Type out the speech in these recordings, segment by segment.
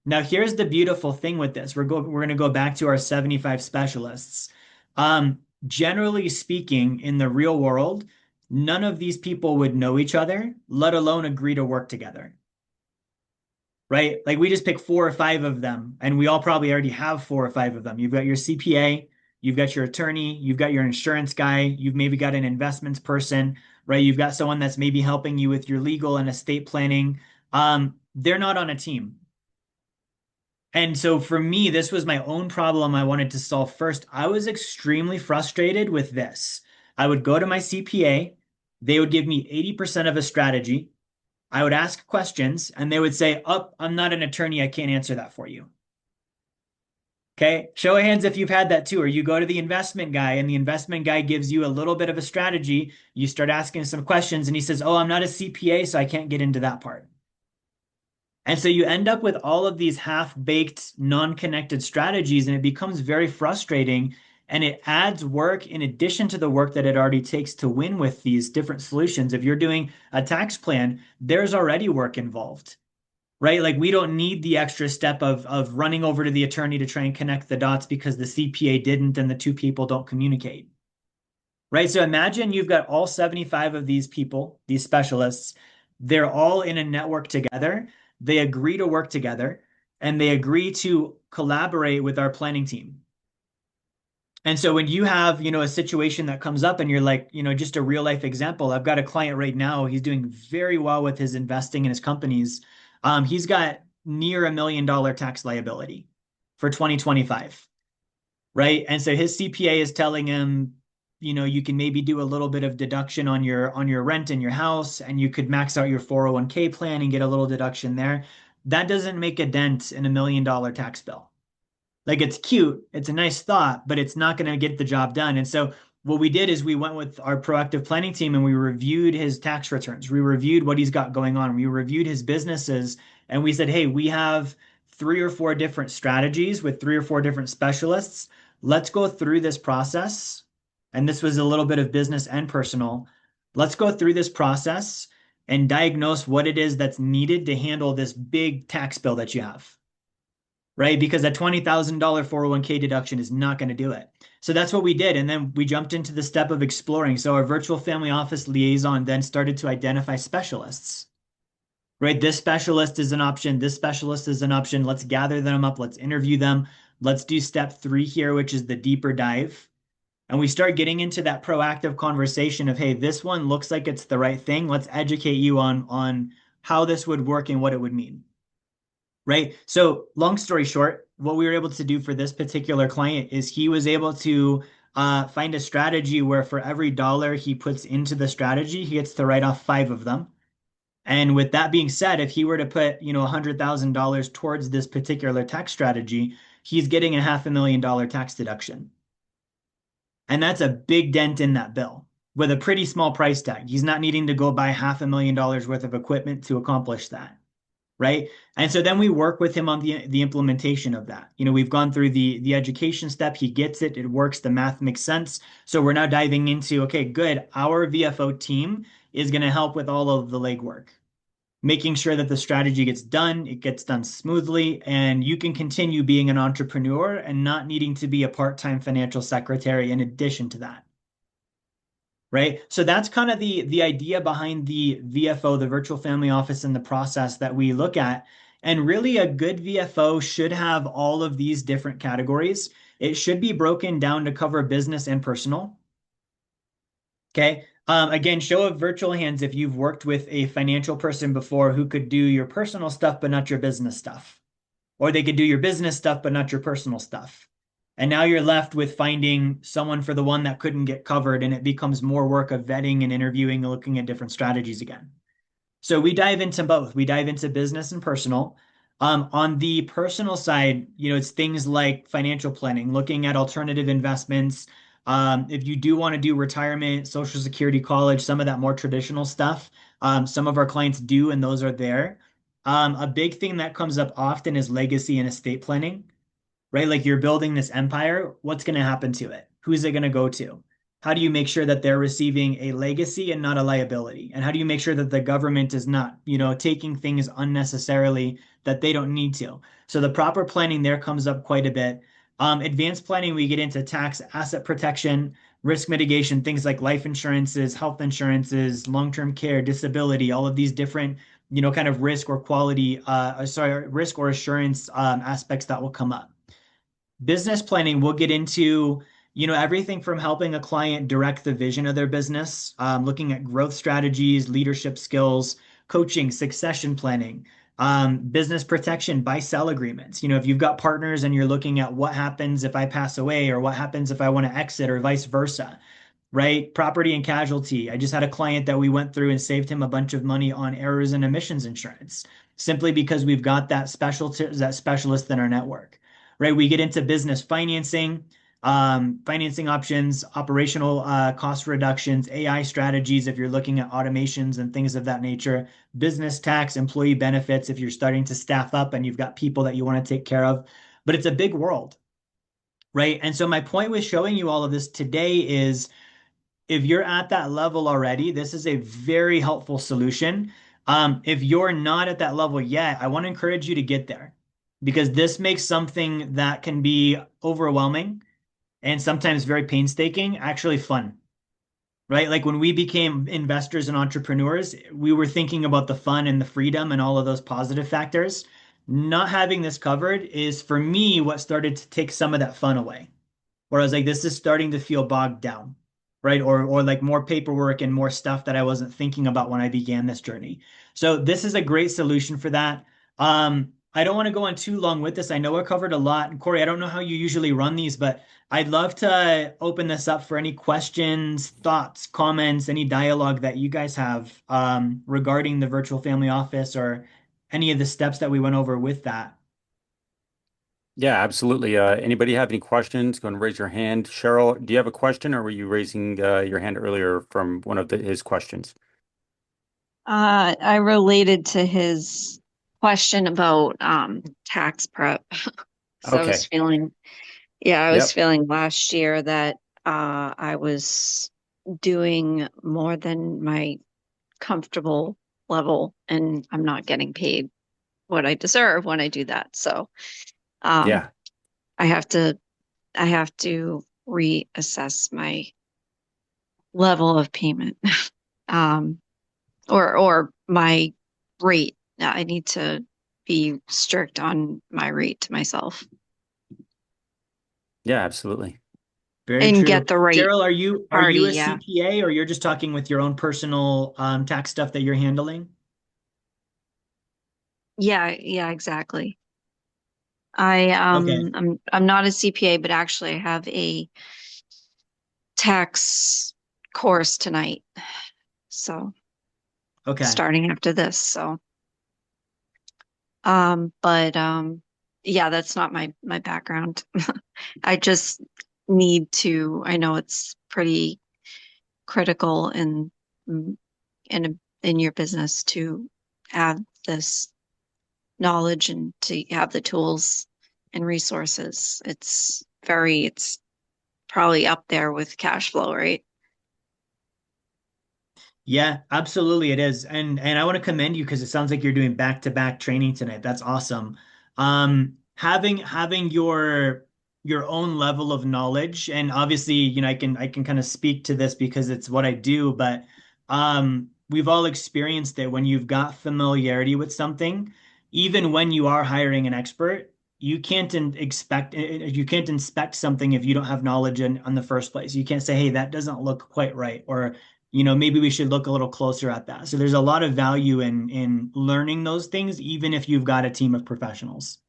Now, here's the beautiful thing with this. We're going to go back to our 75 specialists. Generally speaking, in the real world, none of these people would know each other, let alone agree to work together, right? Like we just pick 4 or 5 of them, and we all probably already have 4 or 5 of them. You've got your CPA, you've got your attorney, you've got your insurance guy, you've maybe got an investments person, right? You've got someone that's maybe helping you with your legal and estate planning. They're not on a team. And so for me, this was my own problem I wanted to solve first. I was extremely frustrated with this. I would go to my CPA, they would give me 80% of a strategy. I would ask questions and they would say, "Oh, I'm not an attorney. I can't answer that for you." Okay. Show of hands if you've had that too. Or you go to the investment guy and the investment guy gives you a little bit of a strategy. You start asking some questions and he says, "Oh, I'm not a CPA, so I can't get into that part." And so you end up with all of these half-baked, non-connected strategies, and it becomes very frustrating. And it adds work in addition to the work that it already takes to win with these different solutions. If you're doing a tax plan, there's already work involved, right? Like we don't need the extra step of running over to the attorney to try and connect the dots because the CPA didn't and the two people don't communicate, right? So imagine you've got all 75 of these people, these specialists, they're all in a network together. They agree to work together and they agree to collaborate with our planning team. And so when you have, a situation that comes up and you're like, just a real life example, I've got a client right now, he's doing very well with his investing in his companies. He's got near $1 million tax liability for 2025, right? And so his CPA is telling him, you can maybe do a little bit of deduction on your rent in your house, and you could max out your 401k plan and get a little deduction there. That doesn't make a dent in $1 million tax bill. Like it's cute, it's a nice thought, but it's not going to get the job done. And so what we did is we went with our proactive planning team and we reviewed his tax returns. We reviewed what he's got going on. We reviewed his businesses and we said, "Hey, we have 3 or 4 different strategies with 3 or 4 different specialists. Let's go through this process." And this was a little bit of business and personal. Let's go through this process and diagnose what it is that's needed to handle this big tax bill that you have, right? Because a $20,000 401k deduction is not going to do it. So that's what we did. And then we jumped into the step of exploring. So our virtual family office liaison then started to identify specialists, right? This specialist is an option. This specialist is an option. Let's gather them up. Let's interview them. Let's do step 3 here, which is the deeper dive. And we start getting into that proactive conversation of, hey, this one looks like it's the right thing. Let's educate you on how this would work and what it would mean, right? So long story short, what we were able to do for this particular client is he was able to find a strategy where for every dollar he puts into the strategy, he gets to write off 5 of them. And with that being said, if he were to put, $100,000 towards this particular tax strategy, he's getting a $500,000 tax deduction. And that's a big dent in that bill with a pretty small price tag. He's not needing to go buy $500,000 worth of equipment to accomplish that, right? And so then we work with him on the implementation of that. We've gone through the education step. He gets it. It works. The math makes sense. So we're now diving into, okay, good. Our VFO team is going to help with all of the legwork, making sure that the strategy gets done, it gets done smoothly, and you can continue being an entrepreneur and not needing to be a part-time financial secretary in addition to that, right? So that's kind of the idea behind the VFO, the virtual family office, and the process that we look at. And really, a good VFO should have all of these different categories. It should be broken down to cover business and personal. Okay. Again, show of virtual hands if you've worked with a financial person before who could do your personal stuff, but not your business stuff. Or they could do your business stuff, but not your personal stuff. And now you're left with finding someone for the one that couldn't get covered, and it becomes more work of vetting and interviewing and looking at different strategies again. So we dive into both. We dive into business and personal. On the personal side, it's things like financial planning, looking at alternative investments. If you do want to do retirement, Social Security, college, some of that more traditional stuff, some of our clients do, and those are there. A big thing that comes up often is legacy and estate planning, right? Like you're building this empire, what's going to happen to it? Who's it going to go to? how do you make sure that they're receiving a legacy and not a liability? And how do you make sure that the government is not, taking things unnecessarily that they don't need to? So the proper planning there comes up quite a bit. Advanced planning, we get into tax, asset protection, risk mitigation, things like life insurances, health insurances, long-term care, disability, all of these different, kind of risk or quality, risk or assurance aspects that will come up. Business planning, we'll get into, everything from helping a client direct the vision of their business, looking at growth strategies, leadership skills, coaching, succession planning, business protection, buy-sell agreements. If you've got partners and you're looking at what happens if I pass away or what happens if I want to exit or vice versa, right? Property and casualty. I just had a client that we went through and saved him a bunch of money on errors and emissions insurance simply because we've got that specialist in our network, right? We get into business financing, financing options, operational cost reductions, AI strategies if you're looking at automations and things of that nature, business tax, employee benefits if you're starting to staff up and you've got people that you want to take care of. But it's a big world, right? And so my point with showing you all of this today is if you're at that level already, this is a very helpful solution. If you're not at that level yet, I want to encourage you to get there because this makes something that can be overwhelming and sometimes very painstaking actually fun, right? Like when we became investors and entrepreneurs, we were thinking about the fun and the freedom and all of those positive factors. Not having this covered is for me what started to take some of that fun away. Whereas like this is starting to feel bogged down, right? Or like more paperwork and more stuff that I wasn't thinking about when I began this journey. So this is a great solution for that. I don't want to go on too long with this. I know I covered a lot. And Corey, I don't know how you usually run these, but I'd love to open this up for any questions, thoughts, comments, any dialogue that you guys have regarding the virtual family office or any of the steps that we went over with that. Yeah, absolutely. Anybody have any questions? Go and raise your hand. Cheryl, do you have a question, or were you raising your hand earlier from one of his questions? I related to his question about tax prep. So Okay. I was Yep. feeling last year that I was doing more than my comfortable level, and I'm not getting paid what I deserve when I do that. So um, Yeah. I have to I have to reassess my level of payment. Um, or my rate. I need to be strict on my rate to myself Yeah, absolutely. Very and true. get the right Cheryl, are you party. a Yeah. CPA or you're just talking with your own personal tax stuff that you're handling? Yeah, exactly. I Okay. I'm not a CPA, but actually I have a tax course tonight. So Okay. starting after this. So but yeah, that's not my background. I just need to, I know it's pretty critical in your business to have this knowledge and to have the tools and resources. It's probably up there with cash flow, right? Yeah, absolutely it is. And I want to commend you because it sounds like you're doing back-to-back training tonight. That's awesome. Having your own level of knowledge, and obviously, I can kind of speak to this because it's what I do, but we've all experienced it when you've got familiarity with something, even when you are hiring an expert, you can't inspect something if you don't have knowledge on the first place. You can't say, hey, that doesn't look quite right, or maybe we should look a little closer at that. So there's a lot of value in learning those things, even if you've got a team of professionals.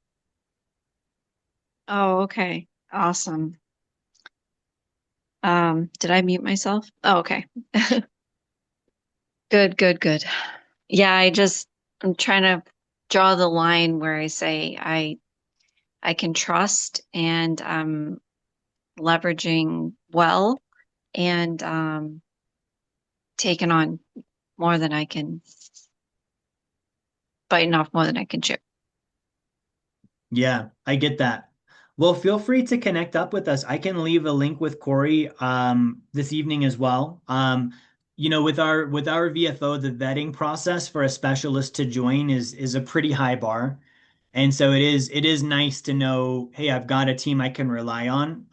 Oh, okay. Awesome. Did I mute myself? Oh, okay. Good. Yeah, I'm trying to draw the line where I say I can trust and I'm leveraging well and taking on more than I can, biting off more than I can chew. Yeah, I get that. Well, feel free to connect up with us. I can leave a link with Corey this evening as well. With our VFO, the vetting process for a specialist to join is a pretty high bar. And so it is nice to know, hey, I've got a team I can rely on.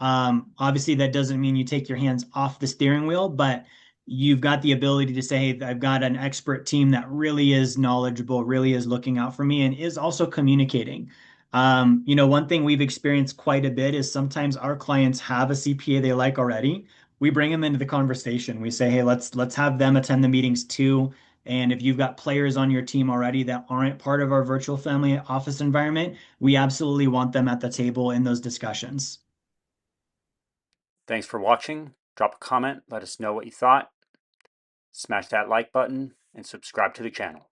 Obviously, that doesn't mean you take your hands off the steering wheel, but you've got the ability to say, hey, I've got an expert team that really is knowledgeable, really is looking out for me, and is also communicating. One thing we've experienced quite a bit is sometimes our clients have a CPA they like already. We bring them into the conversation. We say, hey, let's have them attend the meetings too. And if you've got players on your team already that aren't part of our virtual family office environment, we absolutely want them at the table in those discussions. Thanks for watching. Drop a comment, let us know what you thought. Smash that like button and subscribe to the channel.